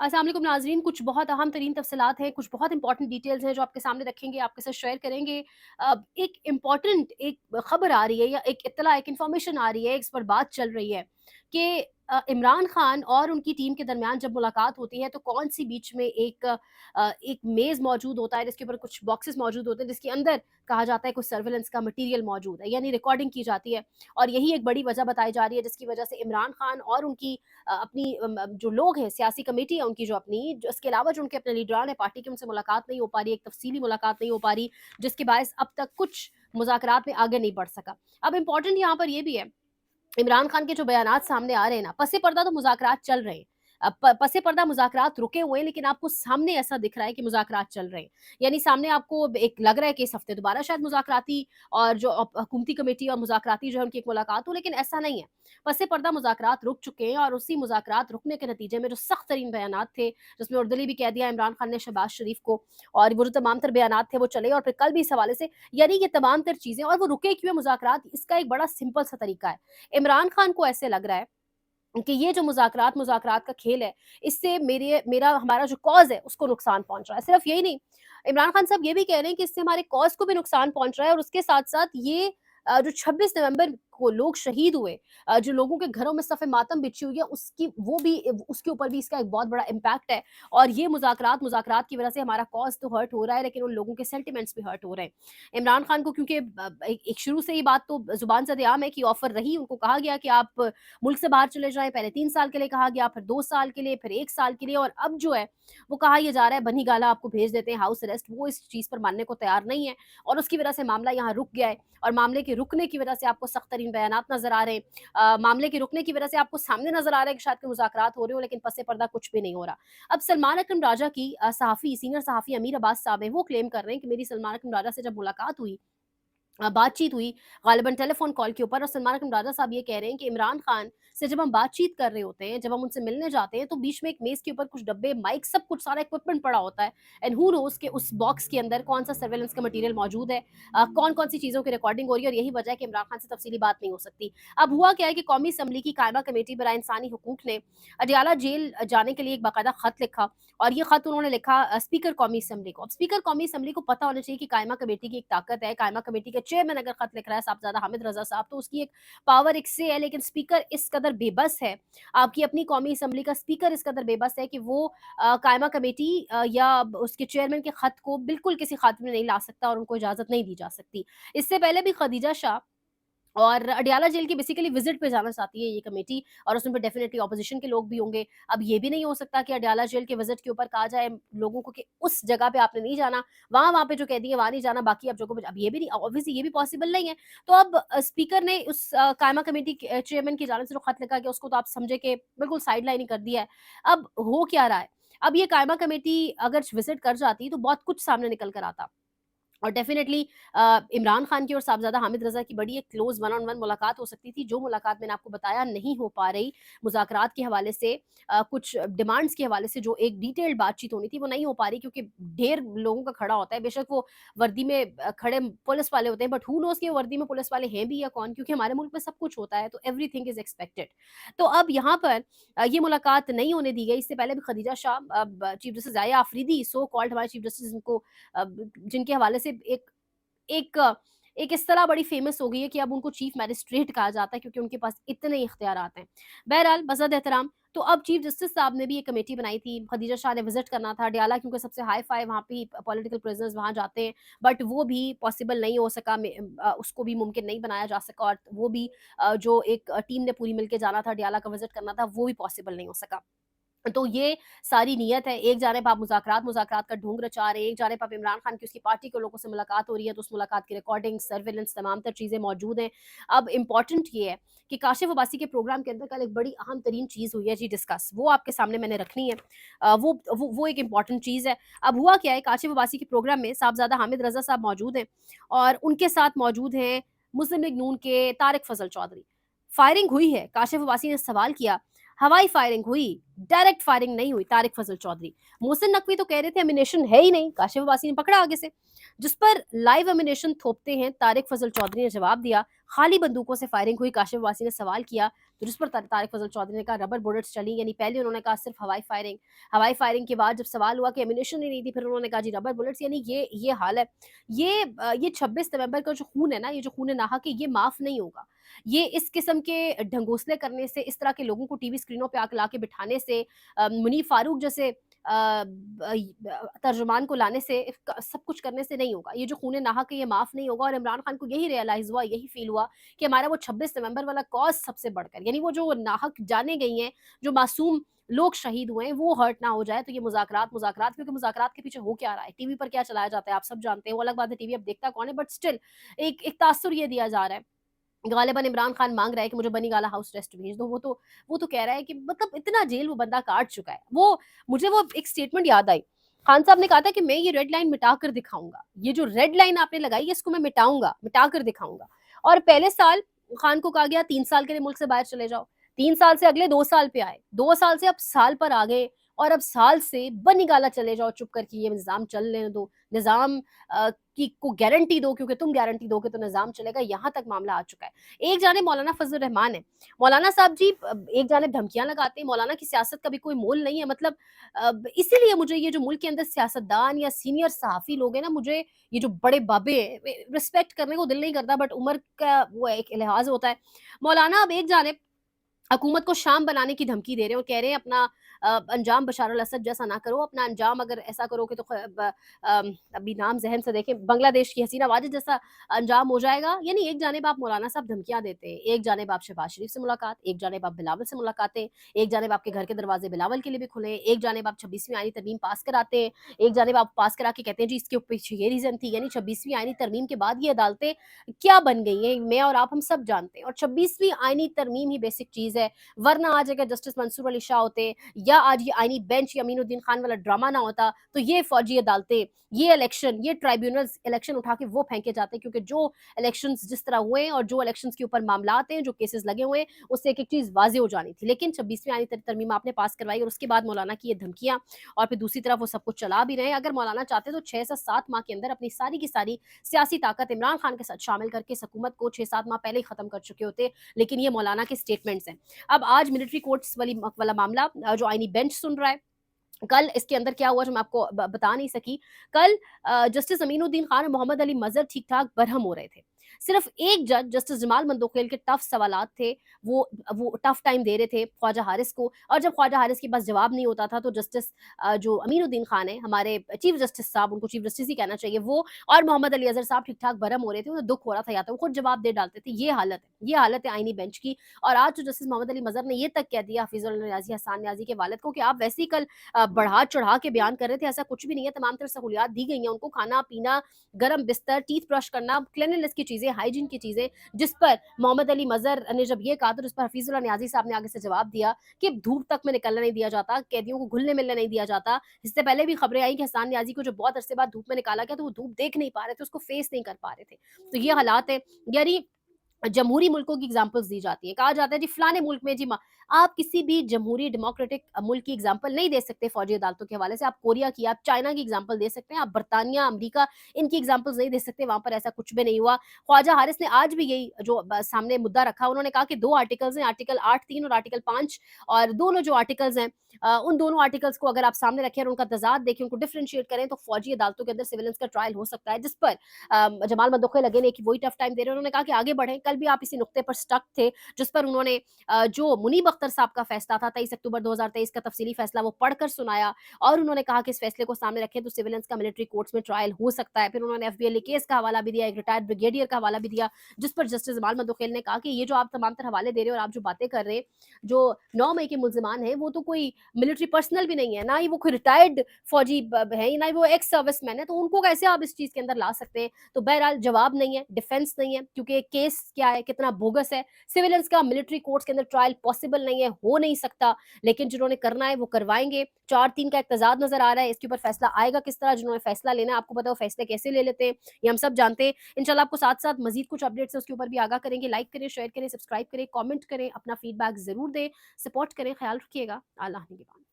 अस्सलाम वालेकुम नाज़रीन, कुछ बहुत अहम तरीन तफ़सीलात हैं, कुछ बहुत इंपॉर्टेंट डिटेल्स हैं जो आपके सामने रखेंगे, आपके साथ शेयर करेंगे। एक इम्पॉर्टेंट एक ख़बर आ रही है या एक इत्तला, एक इन्फॉर्मेशन आ रही है, इस पर बात चल रही है कि इमरान खान और उनकी टीम के दरमियान जब मुलाकात होती है तो कौन-सी बीच में एक मेज़ मौजूद होता है जिसके ऊपर कुछ बॉक्सेस मौजूद होते हैं, जिसके अंदर कहा जाता है कुछ सर्विलेंस का मटीरियल मौजूद है, यानी रिकॉर्डिंग की जाती है। और यही एक बड़ी वजह बताई जा रही है जिसकी वजह से इमरान खान और उनकी अपनी जो लोग हैं, सियासी कमेटी है उनकी जो अपनी, जो इसके अलावा जो उनके अपने लीडरान है पार्टी के, उनसे मुलाकात नहीं हो पा रही, एक तफ़सीली मुलाकात नहीं हो पा रही, जिसके बायस अब तक कुछ मुज़ाकरात में आगे नहीं बढ़ सका। अब इम्पोर्टेंट यहाँ पर ये भी है, इमरान खान के जो बयानात सामने आ रहे हैं ना, पसे पर्दा तो मुज़ाकरात चल रहे हैं। पसे पर्दा मुज़ाकरात रुके हुए हैं, लेकिन आपको सामने ऐसा दिख रहा है कि मुज़ाकरात चल रहे हैं। यानी सामने आपको एक लग रहा है कि इस हफ्ते दोबारा शायद मुज़ाकराती और जो हुकूमती कमेटी और मुज़ाकराती जो है उनकी एक मुलाकात हो, लेकिन ऐसा नहीं है। पसे पर्दा मुज़ाकरात रुक चुके हैं और उसी मुज़ाकरात रुकने के नतीजे में जो सख्त तरीन बयानात थे, जिसमें उर्दली भी कह दिया इमरान खान ने शहबाज शरीफ को, और वो जो तमाम तर बयानात थे वो चले, और फिर कल भी इस हवाले से, यानी ये तमाम तर चीज़ें और वो रुके क्यों हैं मुज़ाकरात, इसका एक बड़ा सिंपल सा तरीका है। इमरान खान को ऐसे लग रहा है कि ये जो मुज़ाकरात मुज़ाकरात का खेल है, इससे मेरा हमारा जो कॉज़ है, उसको नुकसान पहुँच रहा है। सिर्फ़ यही नहीं, इमरान खान साहब ये भी कह रहे हैं कि इससे हमारे कॉज़ को भी नुकसान पहुँच रहा है, और उसके साथ-साथ ये जो 26 नवंबर को लोग शहीद हुए, जो लोगों के घरों में सफ़े मातम बिछी हुई है, उसकी वो भी उसके ऊपर भी इसका एक बहुत बड़ा इम्पैक्ट है। और ये मुज़ाकरात की वज़ह से हमारा कॉज़ तो हर्ट हो रहा है, लेकिन उन लोगों के सेंटिमेंट्स भी हर्ट हो रहे हैं। इमरान खान को क्योंकि एक शुरू से ही बात तो ज़ुबान ज़द-ए-आम है कि ऑफ़र रही, उनको कहा गया कि आप मुल्क से बाहर चले जाएँ, पहले 3 साल के लिए कहा गया, फिर 2 साल के लिए, फिर 1 साल के लिए, और अब जो है, वो कहा ये जा रहा है बनी-गाला आपको भेज देते हैं हाउस अरेस्ट। वो इस चीज़ पर मानने को तैयार नहीं है, और उसकी वजह से मामला यहाँ रुक गया है, और मामले के रुकने की वजह से आपको सख्त तरीन बयानात नज़र आ रहे हैं। मामले के रुकने की वजह से आपको सामने नज़र आ रहा है कि शायद कोई मुज़ाकरात हो रहे हो, लेकिन पस पर्दा कुछ भी नहीं हो रहा। अब सलमान अकरम राजा की सहाफ़ी, सीनियर सहाफ़ी अमीर अब्बास साहब हैं, वो क्लेम कर रहे हैं कि मेरी सलमान अकरम राजा से जब मुलाकात हुई, बातचीत हुई, ग़ालिबन टेलीफ़ोन कॉल के ऊपर, और सलमान अकरम राजा साहब ये कह रहे हैं कि इमरान खान से जब हम बातचीत कर रहे होते हैं, जब हम उनसे मिलने जाते हैं, तो बीच में एक मेज़ के ऊपर कुछ डब्बे, माइक, सब कुछ सारा इक्विपमेंट पड़ा होता है, एंड हू नोज़ कि उस बॉक्स के अंदर कौन-सा सर्विलेंस का मटीरियल मौजूद है, कौन-कौन सी चीज़ों की रिकॉर्डिंग हो रही है, और यही वजह है कि इमरान खान से तफ़सीली बात नहीं हो सकती। अब हुआ क्या है कि कौमी असम्बली की कायमा कमेटी बराए इंसानी हुकूक ने अडियाला जेल जाने के लिए एक बाकायदा ख़त लिखा, और ये ख़त उन्होंने लिखा स्पीकर कौमी असम्बली को। अब स्पीकर कौमी असम्बली को पता होना चाहिए कि कायमा कमेटी की एक ताकत है, कायमा कमेटी के चेयरमैन अगर ख़त लिख रहा है साहबज़ादा हामिद रज़ा साहब, तो उसकी एक पावर एक से है, लेकिन स्पीकर इस कदर बेबस है, आपकी अपनी कौमी असम्बली का स्पीकर इस कदर बेबस है कि वो कायमा कमेटी या उसके चेयरमैन के ख़त को बिल्कुल किसी ख़ात्मे में नहीं ला सकता, और उनको इजाज़त नहीं दी जा सकती। इससे पहले भी खदीजा शाह और अडियाला जेल की बेसिकली विज़िट पे जाना चाहती है ये कमेटी, और उसमें पे डेफ़िनिटली ऑपोज़िशन के लोग भी होंगे। अब ये भी नहीं हो सकता कि अडियाला जेल के विज़िट के ऊपर कहा जाए लोगों को कि उस जगह पे आपने नहीं जाना, वहाँ पे जो कैदी है वहाँ नहीं जाना, बाकी आप जगहों पे, अब ये भी नहीं, ऑब्वियसली ये भी पॉसिबल नहीं है। तो अब स्पीकर ने उस कायमा कमेटी के चेयरमैन की जानिब से जो खत लिखा गया, उसको तो आप समझे कि बिल्कुल साइड लाइन ही कर दिया है। अब हो क्या रहा है? अब ये कायमा कमेटी अगर विज़िट कर जाती तो बहुत कुछ सामने निकल कर आता। और डेफ़िनेटली इमरान खान की और साहबज़ादा हामिद रज़ा की बड़ी एक क्लोज़ वन ऑन वन मुलाकात हो सकती थी, जो मुलाकात मैंने आपको बताया नहीं हो पा रही। मुज़ाकरात के हवाले से, कुछ डिमांड्स के हवाले से जो एक डिटेल्ड बातचीत होनी थी, वो नहीं हो पा रही, क्योंकि ढेर लोगों का खड़ा होता है। बेशक वो वर्दी में खड़े पुलिस वाले होते हैं, बट हू नोज़ कि वो वर्दी में पुलिस वाले हैं भी या कौन? क्योंकि हमारे मुल्क में सब कुछ होता है, तो एवरीथिंग इज़ एक्सपेक्टेड। तो अब यहाँ पर ये मुलाकात नहीं होने दी गई। इससे पहले भी Khadija Shah, chief justice Zahiya Afridi, so called हमारे चीफ़ जस्टिस, जिनको जिनके हवाले से एक एक इस तरह बड़ी फ़ेमस हो गई है कि अब उनको चीफ़ मैजिस्ट्रेट कहा जाता है, क्योंकि उनके पास इतने इख्तियारात हैं। बहरहाल बज़द एहतराम, तो अब चीफ़ जस्टिस साहब ने भी एक कमेटी बनाई थी, खदीजा शाह ने विज़िट करना था अडयाला, क्योंकि सबसे हाई-फ़ाई वहाँ पे ही पॉलिटिकल प्रिज़नर्स वहाँ जाते हैं, बट वो भी पॉसिबल नहीं हो सका, उसको भी मुमकिन नहीं बनाया जा सका, और वो भी जो एक टीम ने पूरी मिल के जाना था, अडयाला का विज़िट करना था, वो भी पॉसिबल नहीं हो सका। तो ये सारी नीयत है, एक जानिब आप मुज़ाकरात का ढोंग रचा रहे हैं, एक जानिब आप इमरान खान की उसकी पार्टी के लोगों से मुलाकात हो रही है, तो उस मुलाकात की रिकॉर्डिंग, सर्विलेंस, तमाम तर चीज़ें मौजूद हैं। अब इम्पोर्टेंट ये है कि काशिफ़ अब्बासी के प्रोग्राम के अंदर कल एक बड़ी अहम तरीन चीज़ हुई है जी डिस्कस, वो आपके सामने मैंने रखनी है। वो एक इम्पोर्टेंट चीज़ है। अब हुआ क्या है, काशिफ़ अब्बासी के प्रोग्राम में साहबज़ादा हामिद रज़ा साहब मौजूद हैं, और उनके साथ मौजूद हैं मुस्लिम लीग नून के तारिक फ़ज़ल चौधरी। फायरिंग हुई है, काशिफ़ अब्बासी ने सवाल किया, हवाई फायरिंग हुई, डायरेक्ट फायरिंग नहीं हुई, तारिक फ़ज़ल चौधरी। मोहसिन नकवी तो कह रहे थे एमिनेशन है ही नहीं, काशिफ़ अब्बासी ने पकड़ा आगे से। जिस पर लाइव एमिनेशन थोपते हैं तारिक फ़ज़ल चौधरी ने जवाब दिया, खाली बंदूकों से फायरिंग हुई। काशिफ़ अब्बासी ने सवाल किया, तो जिस पर तारिक फजल चौधरी ने कहा रबर बुलेट्स चली, यानी पहले उन्होंने कहा सिर्फ हवाई फायरिंग के बाद जब सवाल हुआ कि एम्यूनेशन ही नहीं थी, फिर उन्होंने कहा जी रबर बुलेट्स, यानी ये हाल है। ये 26 नवंबर का जो खून है ना, ये जो खून नाहक है, ये माफ नहीं होगा। ये इस किस्म के ढंगोसले करने से, इस तरह के लोगों को टीवी स्क्रीनों पे आके लाके बिठाने से, मुनीर फारूक जैसे तर्जुमान को लाने से, सब कुछ करने से नहीं होगा। ये जो खून नाहक है, ये माफ नहीं होगा। और इमरान खान को यही रियलाइज हुआ, यही फील हुआ कि हमारा वो 26 नवंबर वाला कॉज सबसे बढ़कर, यानी वो जो नाहक जाने गई हैं, जो मासूम लोग शहीद हुए हैं, वो हर्ट ना हो जाए। तो ये मुज़ाकरात मुज़ाकरात, क्योंकि मुज़ाकरात के पीछे हो क्या रहा है, टीवी पर क्या चलाया जाता है आप सब जानते हैं। वो अलग बात है टीवी अब देखता कौन है, बट स्टिल एक एक तासुर ये दिया जा रहा है। गालिबन इमरान खान माँग रहा है कि मुझे बनीगाला हाउस अरेस्ट भेज दो। वो तो कह रहा है कि मतलब इतना जेल वो बंदा काट चुका है। मुझे वो एक स्टेटमेंट याद आई। खान साहब ने कहा था कि मैं ये रेड लाइन मिटा कर दिखाऊँगा। ये जो रेड लाइन आपने लगाई है, इसको मैं मिटाऊँगा, मिटा कर दिखाऊँगा। और पहले साल खान को कहा गया 3 साल के लिए मुल्क से बाहर चले जाओ। 3 साल से अगले 2 साल पे आए। 2 साल से अब साल पर आ गए, और अब साल से बनीगाला चले जाओ चुप करके, ये निज़ाम चल लेने दो। निज़ाम की को गारंटी दो, क्योंकि तुम गारंटी दोगे तो निज़ाम चलेगा, यहाँ तक मामला आ चुका है। एक जानिब मौलाना फजल रहमान है। मौलाना साहब जी एक जानिब धमकियाँ लगाते हैं, मौलाना की सियासत का भी कोई मोल नहीं है। मतलब इसीलिए मुझे ये जो मुल्क के अंदर सियासतदान या सीनियर सहाफ़ी लोग हैं ना, मुझे ये जो बड़े बाबे हैं, रिस्पेक्ट करने को दिल नहीं करता, बट उम्र का वो एक लिहाज़ होता है। मौलाना अब एक जानिब हुकूमत को शाम बनाने की धमकी दे रहे हैं और कह रहे हैं अपना अंजाम बशार अल असद जैसा ना करो, अपना अंजाम अगर ऐसा करोगे तो अभी नाम ज़हन से देखें, बांग्लादेश की हसीना वाजिद जैसा अंजाम हो जाएगा। यानी एक जानिब आप मौलाना साहब धमकियाँ देते हैं, एक जानिब आप शहबाज शरीफ से मुलाकात, एक जानिब आप बिलावल से मुलाकातें, एक जानिब आपके घर के दरवाजे बिलावल के लिए भी खुले हैं, एक जानिब आप 26वीं आईनी तरमीम पास कराते हैं, एक जानिब आप पास करा के कहते हैं जी इसके पीछे ये रीज़न थी। यानी 26वीं आईनी तरमीम के बाद ये अदालतें क्या बन गई हैं, मैं और आप हम सब जानते हैं। और 26वीं आईनी तरमीम ही बेसिक चीज़ है, वरना आज अगर जस्टिस मंसूर अली शाह होते, या आज ये आईनी बेंच या अमीनुद्दीन खान वाला ड्रामा ना होता, तो ये फौजी अदालतें, ये इलेक्शन, ये ट्राइब्यूनल्स इलेक्शन उठा के वो फेंके जाते, क्योंकि जो इलेक्शंस जिस तरह हुए हैं और जो इलेक्शंस के ऊपर मामलात हैं, जो केसेस लगे हुए हैं, उससे एक एक चीज़ वाज़े हो जानी थी। लेकिन 26वीं आईनी तरमीम आपने पास करवाई, और उसके बाद मौलाना की ये धमकियाँ, और फिर दूसरी तरफ वो सब कुछ चला भी रहे हैं। अगर मौलाना चाहते तो 6 से 7 माह के अंदर अपनी सारी की सारी सियासी ताकत इमरान खान के साथ शामिल करके इस हुकूमत को 6-7 माह पहले ही खत्म कर चुके होते, लेकिन ये मौलाना के स्टेटमेंट्स हैं। अब आज मिलिट्री कोर्ट्स वाला मामला जो आईनी बेंच सुन रहा है, कल इसके अंदर क्या हुआ जो मैं आपको बता नहीं सकी। कल जस्टिस अमीनुद्दीन खान और मोहम्मद अली मजहर ठीक-ठाक बरहम हो रहे थे। सिर्फ एक जज जस्टिस जमाल मंदोखेल के टफ सवालात थे, वो टफ टाइम दे रहे थे ख्वाजा हारिस को, और जब ख्वाजा हारिस के पास जवाब नहीं होता था, तो जस्टिस जो अमीनुद्दीन खान है, हमारे चीफ जस्टिस साहब, उनको चीफ जस्टिस ही कहना चाहिए, वो और मोहम्मद अली अजहर साहब ठीक-ठाक बरहम हो रहे थे, उन्हें दुःख हो रहा था, या तो वो खुद जवाब दे डालते थे। ये हालत है आईनी बेंच की। और आज जो जस्टिस मोहम्मद अली मजहर ने ये तक कह दिया हफीजुल नियाज़ी, हसन नियाज़ी के वालिद को कि आप वैसे ही कल बढ़ा-चढ़ा के बयान कर रहे थे, ऐसा कुछ भी नहीं है, तमाम तरह सहूलियात दी गई हैं उनको, खाना-पीना, गरम बिस्तर, टीथ ब्रश करना, क्लीनलीनेस की चीज़ें, हाइजीन की चीज़ें, जिस पर मोहम्मद अली मजहर ने जब ये कहा, तो उस पर हफीजुल्लाह नियाज़ी साहब ने आगे से जवाब दिया कि धूप तक में निकलने नहीं दिया जाता, कैदियों को घुलने-मिलने नहीं दिया जाता। इससे पहले भी खबरें आई कि हसन नियाज़ी को जब बहुत अरसे बाद धूप में निकाला गया, तो वो धूप देख नहीं पा रहे थे, उसको फेस नहीं कर पा रहे थे। तो ये हालात हैं, यानी जमहूरी मुल्कों की एग्जांपल्स दी जाती हैं। कहा जाता है जी फलाने मुल्क में जी आप किसी भी जमहूरी डेमोक्रेटिक मुल्क की एग्जांपल नहीं दे सकते फौजी अदालतों के हवाले से। आप कोरिया की, आप चाइना की एग्जांपल दे सकते हैं, आप बर्तानिया, अमेरिका, इनकी एग्जांपल्स नहीं दे सकते, वहाँ पर ऐसा कुछ भी नहीं हुआ। ख्वाजा हारिस ने आज भी यही जो सामने मुद्दा रखा, उन्होंने कहा कि 2 आर्टिकल्स हैं, आर्टिकल 8(3) और आर्टिकल 5, और दोनों जो आर्टिकल्स हैं उन दोनों आर्टिकल्स को अगर आप सामने रखें और उनका तज़ाद देखें, उनको डिफरेंशिएट करें, तो फौजी अदालतों के अंदर सिविलियंस का ट्रायल हो सकता है, जिस पर जमाल मंदोखे लगे ने कि वही टफ टाइम दे रहे हैं। उन्होंने कहा कि आगे बढ़ें। कल भी आप इसी नुक्ते पर स्टक थे, जिस पर उन्होंने जो मुनीब अख्तर साहब का फैसला था 23 अक्टूबर 2023 का तफसीली फैसला, वो पढ़कर सुनाया, और उन्होंने कहा कि इस फैसले को सामने रखें तो सिविलियंस का मिलिट्री कोर्ट्स में ट्रायल हो सकता है। फिर उन्होंने एफबीएल केस का हवाला भी दिया, एक रिटायर्ड ब्रिगेडियर का हवाला भी दिया, जिस पर जस्टिस जमाल मंदोखेल ने कहा कि ये जो आप तमाम तर हवाले दे रहे हो और आप जो बातें कर रहे हैं, जो 9 मई के मुल्जिमान हैं, वो तो कोई मिलिट्री पर्सनल भी नहीं है, ना ही वो कोई रिटायर्ड फौजी है, ना ही वो एक्स सर्विसमैन है, तो उनको कैसे आप इस चीज़ के अंदर ला सकते हैं? तो बहरहाल जवाब नहीं है, डिफेंस नहीं है, क्योंकि केस क्या है, कितना बोगस है। सिविलियंस का मिलिट्री कोर्ट्स के अंदर ट्रायल पॉसिबल नहीं है, हो नहीं सकता, लेकिन जिन्होंने करना है वो करवाएंगे। 4-3 का एक तजाद नजर आ रहा है, इसके ऊपर फैसला आएगा किस तरह, जिन्होंने फैसला लेना है, आपको पता है वो फैसले कैसे ले लेते हैं, ये हम सब जानते हैं। इंशाल्लाह आपको साथ साथ मजीद कुछ अपडेट्स है उसके ऊपर भी आगाह करेंगे। लाइक करें, शेयर करें, सब्सक्राइब करें, कॉमेंट करें, अपना फीडबैक जरूर दें, सपोर्ट करें, ख्याल रखिएगा। अल्लाह निगहबान।